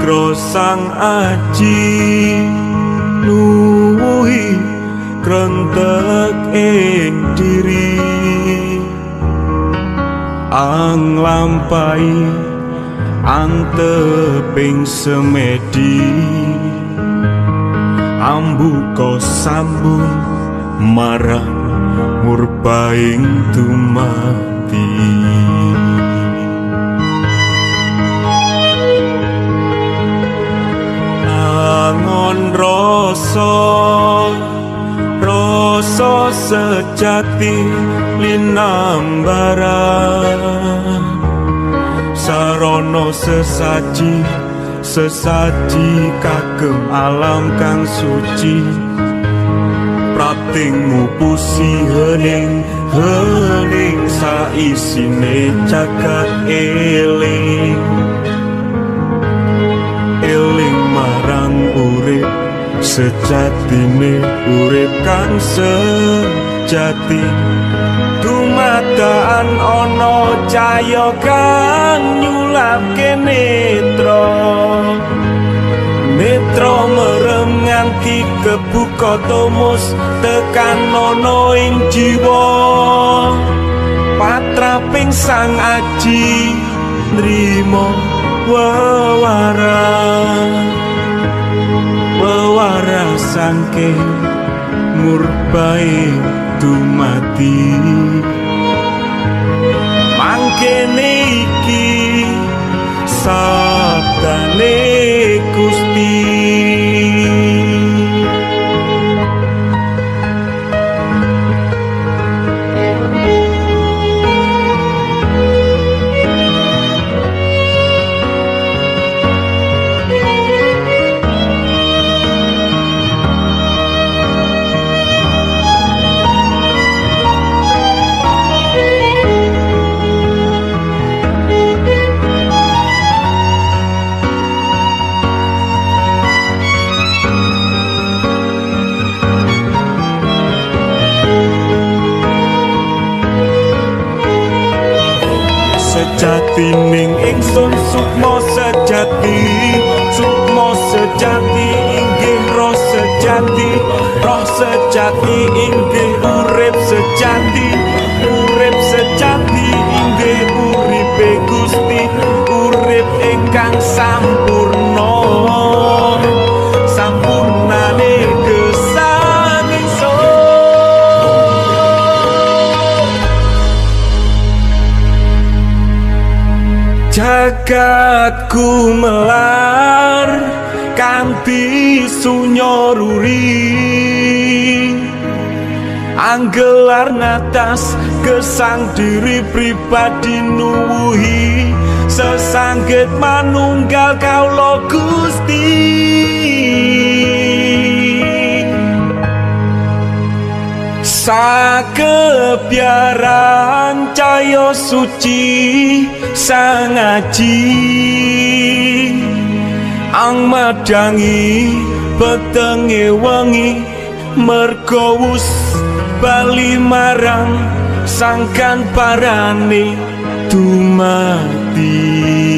Ngendra sang aji nuwuhi krentek ing diri anglampai anteping semedi ambuka sambung marang murbaing dumati angon rasa sejati linambaran sarono sesaji kagem alam kang suci pratingmu pusi hening saisine jagat eling marang urip sejatine urip kang sejati dumadaan ana cahya kang nyulapke netra merem nganti kebuka tomus tekan ana ing jiwa patraping sang aji nrimo wewara sangke murbae dumati mangkene iki sabdane Gusti sejatining ingsun sukma sejati inggih roh sejati inggih urip sejati inggih uripe Gusti urip ingkang sampurna sampurnane gesang jagatku melar kanthi sunyaruri anggelar natas gesang diri pribadi nuwuhi sesanggit manunggal kaula Gusti sakebiaran cahya suci sang aji ang madangi petenge wengi merga wus bali marang sangkan parane dumati